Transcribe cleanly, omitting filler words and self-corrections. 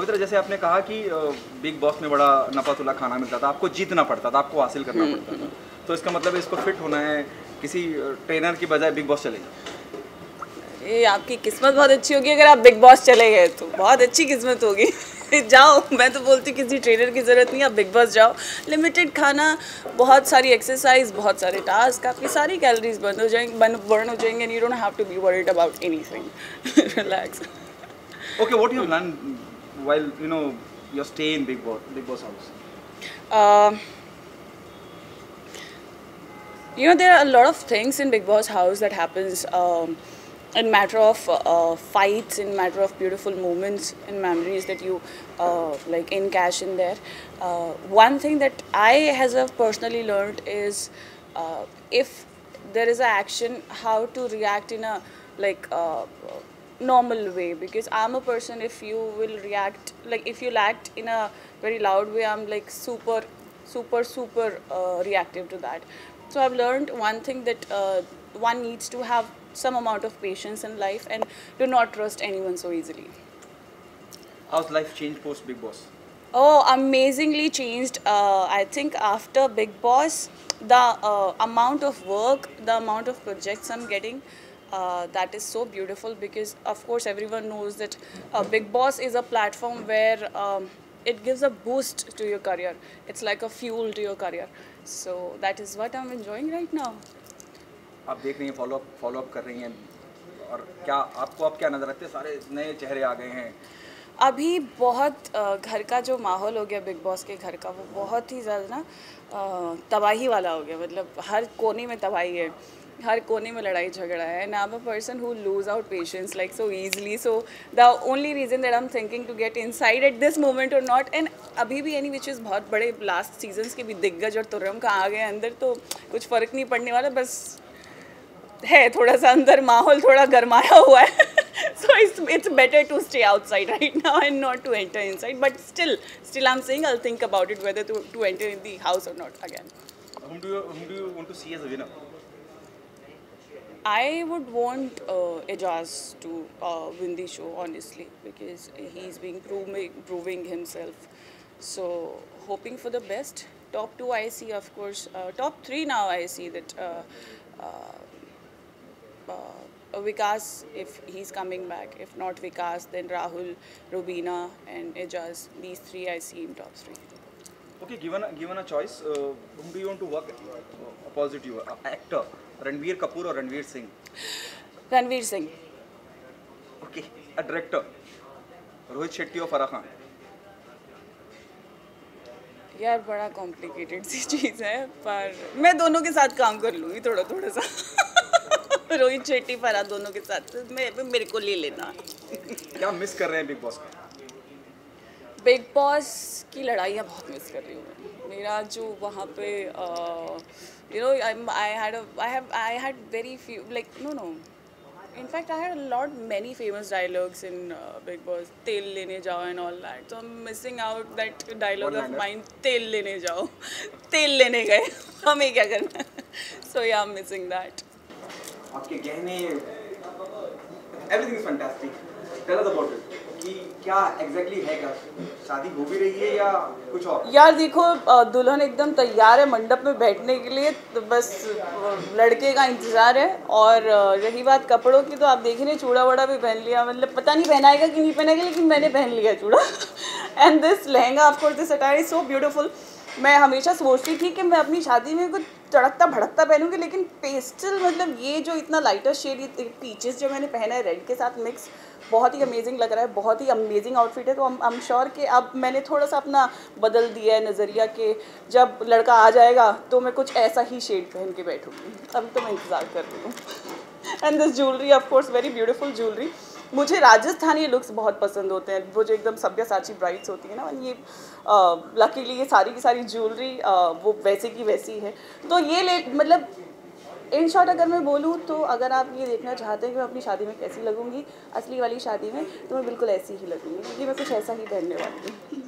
पवित्र, जैसे आपने कहा कि बिग बॉस में बड़ा नफातुल्ला खाना मिलता था, आपको जीतना पड़ता था, आपको हासिल करना पड़ता था, तो इसका मतलब है इसको फिट होना है, किसी ट्रेनर की बजाय बिग बॉस चलेगी। ये आपकी किस्मत बहुत अच्छी होगी अगर आप बिग बॉस चले गए तो बहुत अच्छी किस्मत होगी। जाओ, मैं तो बोलती हूँ किसी ट्रेनर की ज़रूरत नहीं, आप बिग बॉस जाओ। लिमिटेड खाना, बहुत सारी एक्सरसाइज, बहुत सारे टास्क, आपकी सारी कैलोरीज बर्न हो जाएंगे and you don't have to be worried about anything. Relax. Okay, what you learn while you stay in big boss house? There are a lot of things in Big Boss house that happens in matter of fights, in matter of beautiful moments and memories that you like encash in there. One thing that I have personally learned is if there is an action, how to react in a like normal way, because I'm a person, if you will react, like if you act in a very loud way, I'm like super reactive to that. So I've learned one thing, that one needs to have some amount of patience in life and do not trust anyone so easily. How's life changed post Big Boss? Oh, amazingly changed. I think after Big Boss, the amount of work, the amount of projects I'm getting, that is so beautiful, because of course everyone knows that Big Boss is a platform where it gives a boost to your career. It's like a fuel to your career. So that is what I'm enjoying right now. आप देख रही हैं, follow up कर रही हैं, और क्या आपको अब क्या नजर आते हैं, सारे नए चेहरे आ गए हैं अभी बहुत घर का जो माहौल हो गया बिग बॉस के घर का, वो बहुत ही ज़्यादा ना तबाही वाला हो गया। मतलब हर कोने में तबाही है, हर कोने में लड़ाई झगड़ा है, and I am a person who lose out patience like so easily. So the only reason that I am thinking to get inside at this moment or not, and अभी भी एनी विच इज़ बहुत बड़े last seasons के भी दिग्गज और तुर्रम का आ गए अंदर, तो कुछ फ़र्क नहीं पड़ने वाला। बस है थोड़ा सा अंदर माहौल थोड़ा गरमाया हुआ है। So it's better to stay outside right now and not to enter inside. But still I'm saying I'll think about it whether to enter in the house or not again. Whom do you want to see as a winner? I would want Ejaz to win the show, honestly, because he's been proving himself. So hoping for the best. Top 2 I see, of course. Top 3 now I see that Vikas, if he's coming back. If not Vikas, then Rahul, Rubina and Ejaz. These 3 I see in top 3. Okay, given a choice, whom do you want to work opposite you? Actor, Ranveer Kapoor or Ranveer Singh? Ranveer Singh. Okay, a director, Rohit Shetty or Farah Khan? यार बड़ा complicated सी चीज़ है, पर मैं दोनों के साथ काम कर लूँगी थोड़ा सा। रोहित शेट्टी, फराह, दोनों के साथ मेरे को ले लेना। क्या मिस कर रहे हैं बिग बॉस? बिग बॉस की लड़ाइयाँ बहुत मिस कर रही हूँ। मेरा जो वहाँ पे I had very few, like no, in fact I had many famous dialogues in Big Boss. तेल लेने जाओ and all that. So I'm missing out that dialogue of mine. तेल लेने जाओ, तेल लेने गए, हमें क्या करना? So yeah, I'm missing that. आपके गहने, everything is fantastic. Tell us about it. कि क्या exactly है, क्या शादी हो भी रही है या कुछ और? यार देखो, दुल्हन एकदम तैयार है मंडप में बैठने के लिए, तो बस लड़के का इंतज़ार है। और रही बात कपड़ों की, तो आप देख रहे हैं चूड़ा वड़ा भी पहन लिया। मतलब पता नहीं पहनाएगा कि नहीं पहनाएगा, लेकिन मैंने पहन लिया चूड़ा। And this lehenga, of course this attire is so beautiful. मैं हमेशा सोचती थी कि मैं अपनी शादी में कुछ तड़कता भड़कता पहनूंगी, लेकिन पेस्टल, मतलब ये जो इतना लाइटर शेड, पीचेस जो मैंने पहना है रेड के साथ मिक्स, बहुत ही अमेजिंग लग रहा है, बहुत ही अमेजिंग आउटफिट है। तो आई एम श्योर कि अब मैंने थोड़ा सा अपना बदल दिया है नज़रिया, कि जब लड़का आ जाएगा तो मैं कुछ ऐसा ही शेड पहन के बैठूंगी। अभी तो मैं इंतज़ार कर रही हूँ। And this jewellery, of course very beautiful jewellery. मुझे राजस्थानी लुक्स बहुत पसंद होते हैं, वो जो एकदम सब्यसाची ब्राइड्स होती है ना, ये लकीली ये सारी की सारी ज्वेलरी वो वैसे की वैसी है। तो ये मतलब इन शॉर्ट अगर मैं बोलूँ तो, अगर आप ये देखना चाहते हैं कि मैं अपनी शादी में कैसी लगूंगी, असली वाली शादी में, तो मैं बिल्कुल ऐसी ही लगूंगी, क्योंकि मैं कुछ ऐसा ही पहनने वाली हूँ।